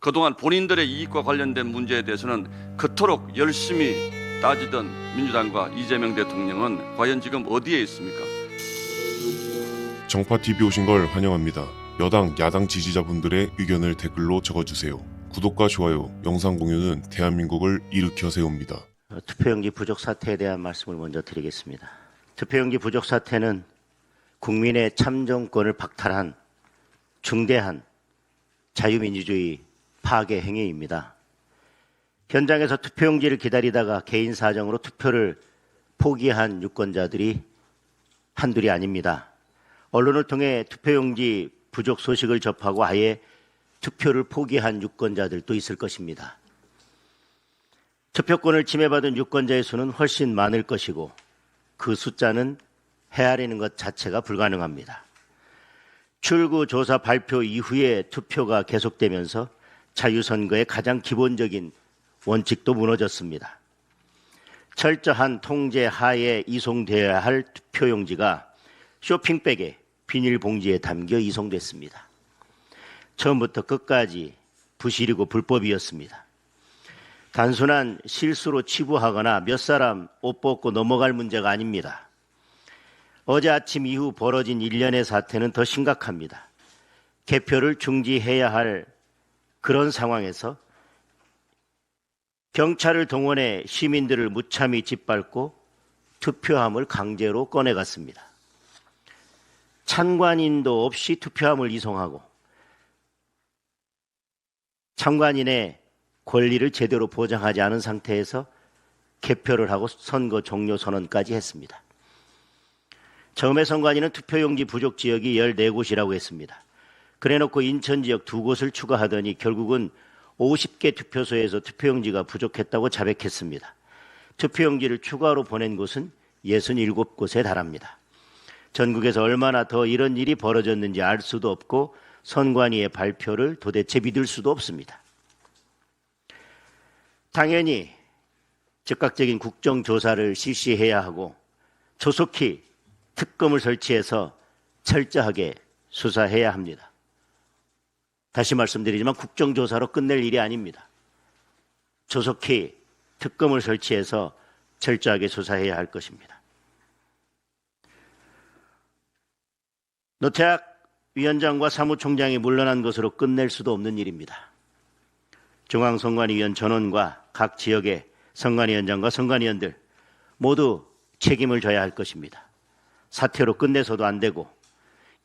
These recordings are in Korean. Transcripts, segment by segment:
그동안 본인들의 이익과 관련된 문제에 대해서는 그토록 열심히 따지던 민주당과 이재명 대통령은 과연 지금 어디에 있습니까? 정파TV 오신 걸 환영합니다. 여당, 야당 지지자분들의 의견을 댓글로 적어주세요. 구독과 좋아요, 영상 공유는 대한민국을 일으켜 세웁니다. 투표용지 부족 사태에 대한 말씀을 먼저 드리겠습니다. 투표용지 부족 사태는 국민의 참정권을 박탈한 중대한 자유민주주의 파괴 행위입니다. 현장에서 투표용지를 기다리다가 개인 사정으로 투표를 포기한 유권자들이 한둘이 아닙니다. 언론을 통해 투표용지 부족 소식을 접하고 아예 투표를 포기한 유권자들도 있을 것입니다. 투표권을 침해받은 유권자의 수는 훨씬 많을 것이고 그 숫자는 헤아리는 것 자체가 불가능합니다. 출구조사 발표 이후에 투표가 계속되면서 자유선거의 가장 기본적인 원칙도 무너졌습니다. 철저한 통제 하에 이송되어야 할 투표용지가 쇼핑백에 비닐봉지에 담겨 이송됐습니다. 처음부터 끝까지 부실이고 불법이었습니다. 단순한 실수로 치부하거나 몇 사람 옷 벗고 넘어갈 문제가 아닙니다. 어제 아침 이후 벌어진 일련의 사태는 더 심각합니다. 개표를 중지해야 할 그런 상황에서 경찰을 동원해 시민들을 무참히 짓밟고 투표함을 강제로 꺼내갔습니다. 참관인도 없이 투표함을 이송하고 참관인의 권리를 제대로 보장하지 않은 상태에서 개표를 하고 선거 종료 선언까지 했습니다. 처음에 선관위는 투표용지 부족 지역이 14곳이라고 했습니다. 그래놓고 인천 지역 2곳을 추가하더니 결국은 50개 투표소에서 투표용지가 부족했다고 자백했습니다. 투표용지를 추가로 보낸 곳은 67곳에 달합니다. 전국에서 얼마나 더 이런 일이 벌어졌는지 알 수도 없고 선관위의 발표를 도대체 믿을 수도 없습니다. 당연히 즉각적인 국정조사를 실시해야 하고 조속히 특검을 설치해서 철저하게 수사해야 합니다. 다시 말씀드리지만 국정조사로 끝낼 일이 아닙니다. 조속히 특검을 설치해서 철저하게 수사해야 할 것입니다. 노태악 위원장과 사무총장이 물러난 것으로 끝낼 수도 없는 일입니다. 중앙선관위원 전원과 각 지역의 선관위원장과 선관위원들 모두 책임을 져야 할 것입니다. 사퇴로 끝내서도 안 되고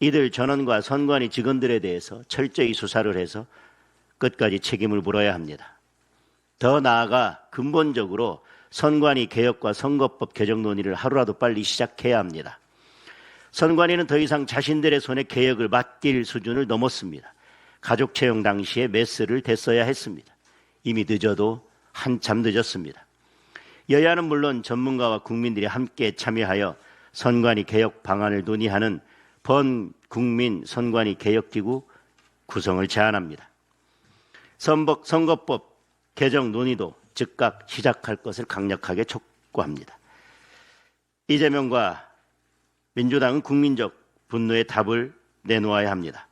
이들 전원과 선관위 직원들에 대해서 철저히 수사를 해서 끝까지 책임을 물어야 합니다. 더 나아가 근본적으로 선관위 개혁과 선거법 개정 논의를 하루라도 빨리 시작해야 합니다. 선관위는 더 이상 자신들의 손에 개혁을 맡길 수준을 넘었습니다. 가족 채용 당시에 메스를 댔어야 했습니다. 이미 늦어도 한참 늦었습니다. 여야는 물론 전문가와 국민들이 함께 참여하여 선관위 개혁 방안을 논의하는 번국민 선관위 개혁기구 구성을 제안합니다. 선거법 개정 논의도 즉각 시작할 것을 강력하게 촉구합니다. 이재명과 민주당은 국민적 분노의 답을 내놓아야 합니다.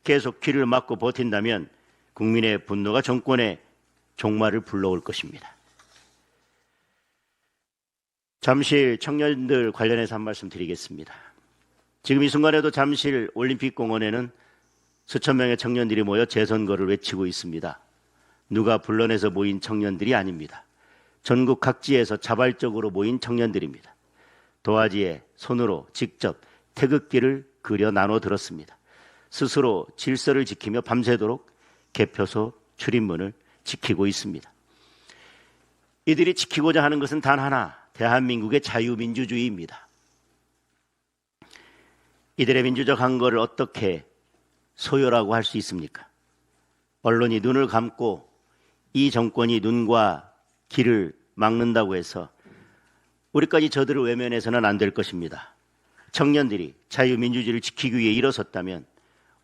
계속 귀를 막고 버틴다면 국민의 분노가 정권의 종말을 불러올 것입니다. 잠실 청년들 관련해서 한 말씀 드리겠습니다. 지금 이 순간에도 잠실 올림픽공원에는 수천 명의 청년들이 모여 재선거를 외치고 있습니다. 누가 불러내서 모인 청년들이 아닙니다. 전국 각지에서 자발적으로 모인 청년들입니다. 도화지에 손으로 직접 태극기를 그려 나눠 들었습니다. 스스로 질서를 지키며 밤새도록 개표소 출입문을 지키고 있습니다. 이들이 지키고자 하는 것은 단 하나, 대한민국의 자유민주주의입니다. 이들의 민주적 항거를 어떻게 소요라고 할 수 있습니까? 언론이 눈을 감고 이 정권이 눈과 귀를 막는다고 해서 우리까지 저들을 외면해서는 안 될 것입니다. 청년들이 자유민주주의를 지키기 위해 일어섰다면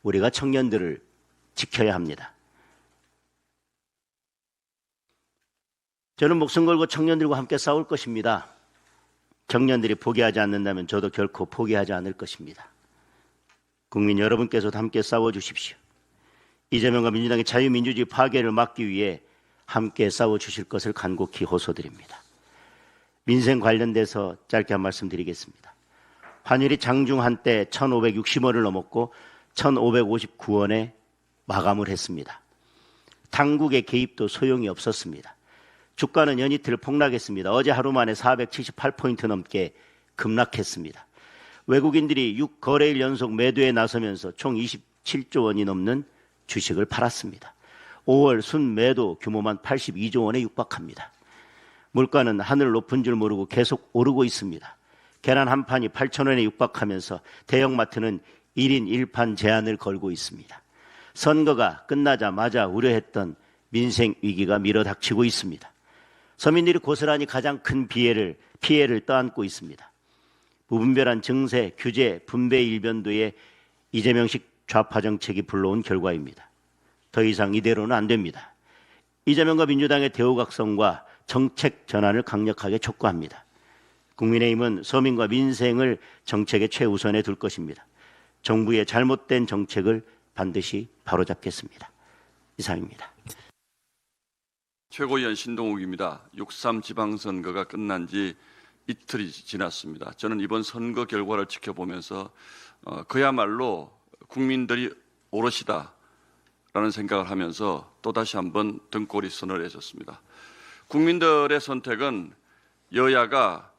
우리가 청년들을 지켜야 합니다. 저는 목숨 걸고 청년들과 함께 싸울 것입니다. 청년들이 포기하지 않는다면 저도 결코 포기하지 않을 것입니다. 국민 여러분께서도 함께 싸워주십시오. 이재명과 민주당의 자유민주주의 파괴를 막기 위해 함께 싸워주실 것을 간곡히 호소드립니다. 민생 관련돼서 짧게 한 말씀 드리겠습니다. 환율이 장중 한때 1,560원을 넘었고 1,559원에 마감을 했습니다. 당국의 개입도 소용이 없었습니다. 주가는 연이틀 폭락했습니다. 어제 하루 만에 478포인트 넘게 급락했습니다. 외국인들이 6거래일 연속 매도에 나서면서 총 27조 원이 넘는 주식을 팔았습니다. 5월 순매도 규모만 82조 원에 육박합니다. 물가는 하늘 높은 줄 모르고 계속 오르고 있습니다. 계란 한 판이 8,000원에 육박하면서 대형마트는 1인 1판 제한을 걸고 있습니다. 선거가 끝나자마자 우려했던 민생 위기가 밀어닥치고 있습니다. 서민들이 고스란히 가장 큰 피해를 떠안고 있습니다. 무분별한 증세, 규제, 분배 일변도의 이재명식 좌파 정책이 불러온 결과입니다. 더 이상 이대로는 안 됩니다. 이재명과 민주당의 대우각성과 정책 전환을 강력하게 촉구합니다. 국민의힘은 서민과 민생을 정책의 최우선에 둘 것입니다. 정부의 잘못된 정책을 반드시 바로잡겠습니다. 이상입니다. 최고위원 신동욱입니다. 6.3 지방선거가 끝난 지 이틀이 지났습니다. 저는 이번 선거 결과를 지켜보면서 그야말로 국민들이 오롯이다라는 생각을 하면서 또다시 한번 등골이 서늘해졌습니다. 국민들의 선택은 여야가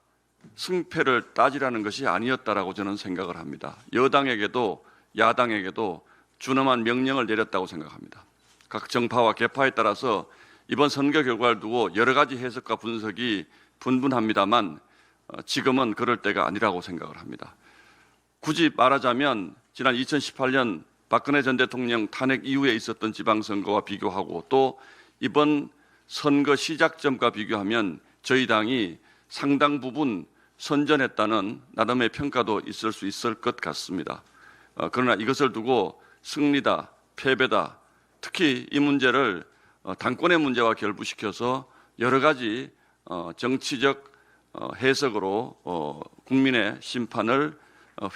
승패를 따지라는 것이 아니었다라고 저는 생각을 합니다. 여당에게도 야당에게도 준엄한 명령을 내렸다고 생각합니다. 각 정파와 계파에 따라서 이번 선거 결과를 두고 여러 가지 해석과 분석이 분분합니다만 지금은 그럴 때가 아니라고 생각을 합니다. 굳이 말하자면 지난 2018년 박근혜 전 대통령 탄핵 이후에 있었던 지방선거와 비교하고 또 이번 선거 시작점과 비교하면 저희 당이 상당 부분 선전했다는 나름의 평가도 있을 수 있을 것 같습니다. 그러나 이것을 두고 승리다, 패배다, 특히 이 문제를 당권의 문제와 결부시켜서 여러 가지 정치적 해석으로 국민의 심판을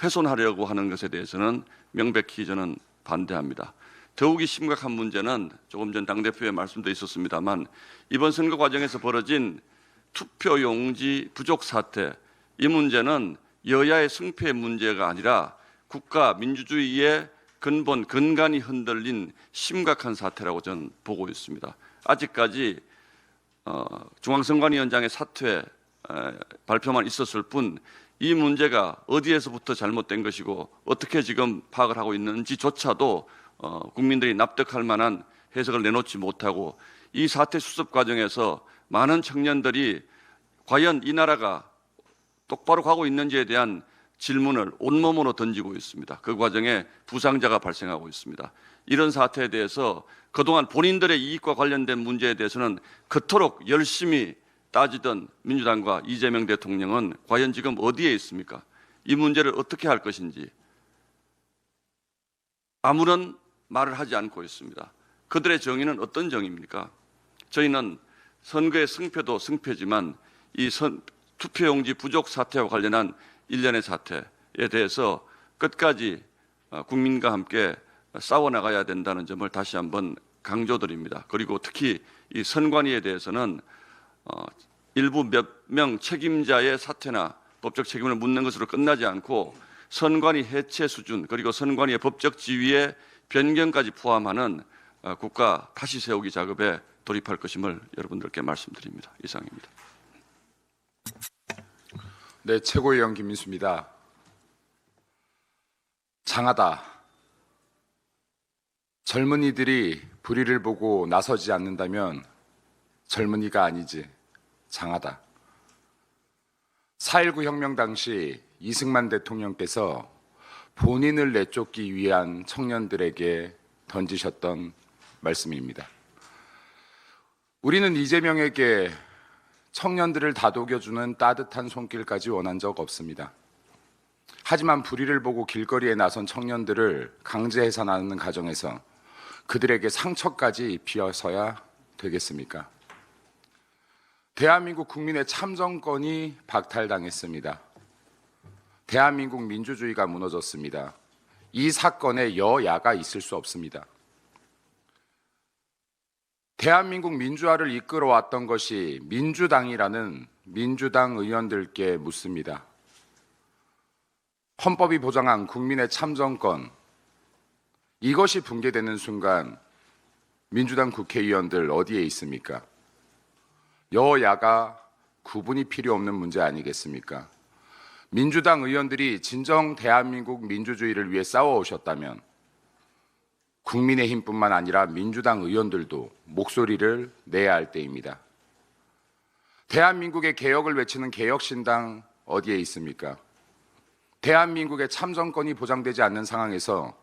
훼손하려고 하는 것에 대해서는 명백히 저는 반대합니다. 더욱이 심각한 문제는 조금 전 당대표의 말씀도 있었습니다만 이번 선거 과정에서 벌어진 투표용지 부족 사태, 이 문제는 여야의 승패의 문제가 아니라 국가 민주주의의 근간이 흔들린 심각한 사태라고 저는 보고 있습니다. 아직까지 중앙선관위원장의 사퇴 발표만 있었을 뿐 이 문제가 어디에서부터 잘못된 것이고 어떻게 지금 파악을 하고 있는지조차도 국민들이 납득할 만한 해석을 내놓지 못하고 이 사태 수습 과정에서 많은 청년들이 과연 이 나라가 똑바로 가고 있는지에 대한 질문을 온몸으로 던지고 있습니다. 그 과정에 부상자가 발생하고 있습니다. 이런 사태에 대해서 그동안 본인들의 이익과 관련된 문제에 대해서는 그토록 열심히 따지던 민주당과 이재명 대통령은 과연 지금 어디에 있습니까? 이 문제를 어떻게 할 것인지 아무런 말을 하지 않고 있습니다. 그들의 정의는 어떤 정의입니까? 저희는 선거의 승패도 승패지만 이 투표용지 부족 사태와 관련한 일련의 사태에 대해서 끝까지 국민과 함께 싸워나가야 된다는 점을 다시 한번 강조드립니다. 그리고 특히 이 선관위에 대해서는 일부 몇 명 책임자의 사퇴나 법적 책임을 묻는 것으로 끝나지 않고 선관위 해체 수준 그리고 선관위의 법적 지위의 변경까지 포함하는 국가 다시 세우기 작업에 돌입할 것임을 여러분들께 말씀드립니다. 이상입니다. 네, 최고위원 김민수입니다. 장하다. 젊은이들이 불의를 보고 나서지 않는다면 젊은이가 아니지 장하다. 4.19 혁명 당시 이승만 대통령께서 본인을 내쫓기 위한 청년들에게 던지셨던 말씀입니다. 우리는 이재명에게 청년들을 다독여주는 따뜻한 손길까지 원한 적 없습니다. 하지만 불의를 보고 길거리에 나선 청년들을 강제 해산하는 과정에서 그들에게 상처까지 입혀서야 되겠습니까? 대한민국 국민의 참정권이 박탈당했습니다. 대한민국 민주주의가 무너졌습니다. 이 사건에 여야가 있을 수 없습니다. 대한민국 민주화를 이끌어왔던 것이 민주당이라는 민주당 의원들께 묻습니다. 헌법이 보장한 국민의 참정권, 이것이 붕괴되는 순간 민주당 국회의원들 어디에 있습니까? 여야가 구분이 필요 없는 문제 아니겠습니까? 민주당 의원들이 진정 대한민국 민주주의를 위해 싸워오셨다면 국민의힘뿐만 아니라 민주당 의원들도 목소리를 내야 할 때입니다. 대한민국의 개혁을 외치는 개혁신당 어디에 있습니까? 대한민국의 참정권이 보장되지 않는 상황에서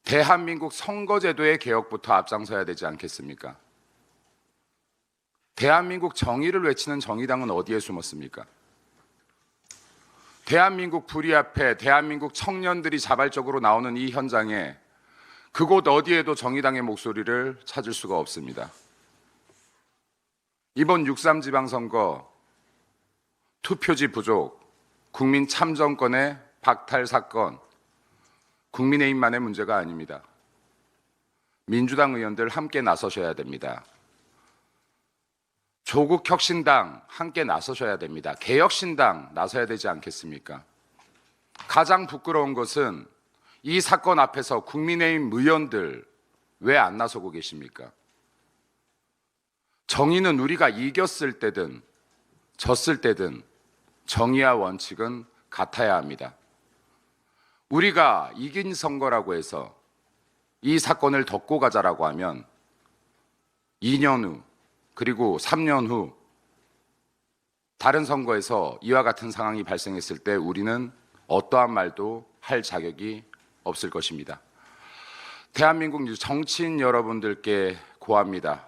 대한민국 선거제도의 개혁부터 앞장서야 되지 않겠습니까? 대한민국 정의를 외치는 정의당은 어디에 숨었습니까? 대한민국 불의 앞에 대한민국 청년들이 자발적으로 나오는 이 현장에 그곳 어디에도 정의당의 목소리를 찾을 수가 없습니다. 이번 6.3 지방선거 투표지 부족, 국민 참정권의 박탈 사건, 국민의힘만의 문제가 아닙니다. 민주당 의원들 함께 나서셔야 됩니다. 조국혁신당 함께 나서셔야 됩니다. 개혁신당 나서야 되지 않겠습니까? 가장 부끄러운 것은 이 사건 앞에서 국민의힘 의원들 왜 안 나서고 계십니까? 정의는 우리가 이겼을 때든 졌을 때든 정의와 원칙은 같아야 합니다. 우리가 이긴 선거라고 해서 이 사건을 덮고 가자라고 하면 2년 후 그리고 3년 후 다른 선거에서 이와 같은 상황이 발생했을 때 우리는 어떠한 말도 할 자격이 없을 것입니다. 대한민국 정치인 여러분들께 고합니다.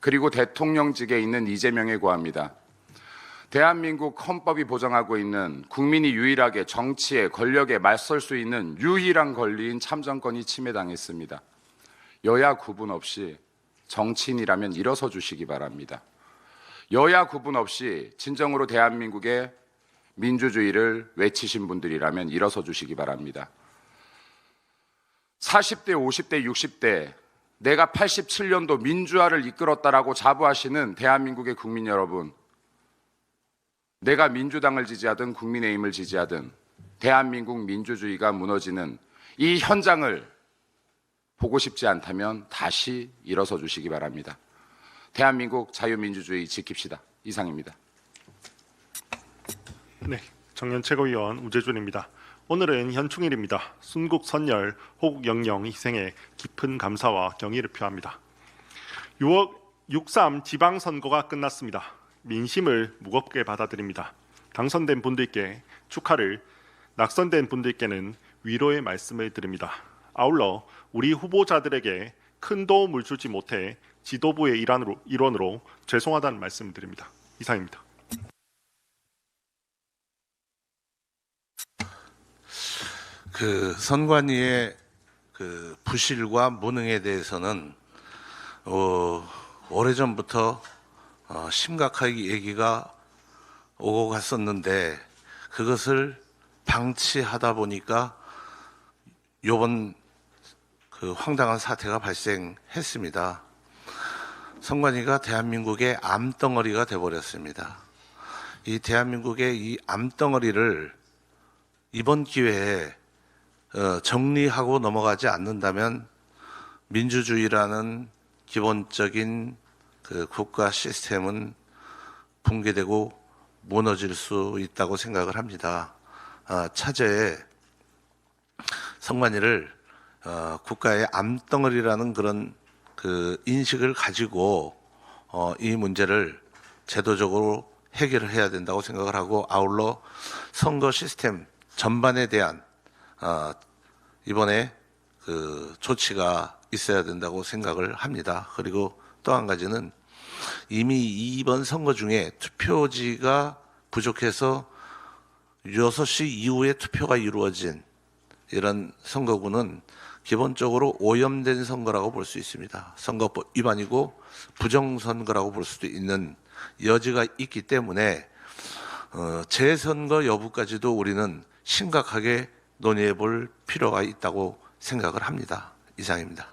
그리고 대통령직에 있는 이재명에 고합니다. 대한민국 헌법이 보장하고 있는 국민이 유일하게 정치에 권력에 맞설 수 있는 유일한 권리인 참정권이 침해당했습니다. 여야 구분 없이 정치인이라면 일어서 주시기 바랍니다. 여야 구분 없이 진정으로 대한민국의 민주주의를 외치신 분들이라면 일어서 주시기 바랍니다. 40대, 50대, 60대 내가 87년도 민주화를 이끌었다라고 자부하시는 대한민국의 국민 여러분, 내가 민주당을 지지하든 국민의힘을 지지하든 대한민국 민주주의가 무너지는 이 현장을 보고 싶지 않다면 다시 일어서 주시기 바랍니다. 대한민국 자유민주주의 지킵시다. 이상입니다. 네, 청년 최고위원 우재준입니다. 오늘은 현충일입니다. 순국 선열, 호국 영령 희생에 깊은 감사와 경의를 표합니다. 6.3 지방선거가 끝났습니다. 민심을 무겁게 받아들입니다. 당선된 분들께 축하를, 낙선된 분들께는 위로의 말씀을 드립니다. 아울러 우리 후보자들에게 큰 도움을 주지 못해 지도부의 일원으로 죄송하다는 말씀을 드립니다. 이상입니다. 선관위의 부실과 무능에 대해서는 오래전부터 심각하게 얘기가 오고 갔었는데 그것을 방치하다 보니까 이번 황당한 사태가 발생했습니다. 선관위가 대한민국의 암덩어리가 되어버렸습니다. 이 대한민국의 이 암덩어리를 이번 기회에 정리하고 넘어가지 않는다면 민주주의라는 기본적인 국가 시스템은 붕괴되고 무너질 수 있다고 생각을 합니다. 차제에 선관위를 국가의 암덩어리라는 그런 인식을 가지고 이 문제를 제도적으로 해결을 해야 된다고 생각을 하고, 아울러 선거 시스템 전반에 대한 이번에 조치가 있어야 된다고 생각을 합니다. 그리고 또 한 가지는 이미 이번 선거 중에 투표지가 부족해서 6시 이후에 투표가 이루어진 이런 선거구는 기본적으로 오염된 선거라고 볼 수 있습니다. 선거법 위반이고 부정선거라고 볼 수도 있는 여지가 있기 때문에 재선거 여부까지도 우리는 심각하게 논의해 볼 필요가 있다고 생각을 합니다. 이상입니다.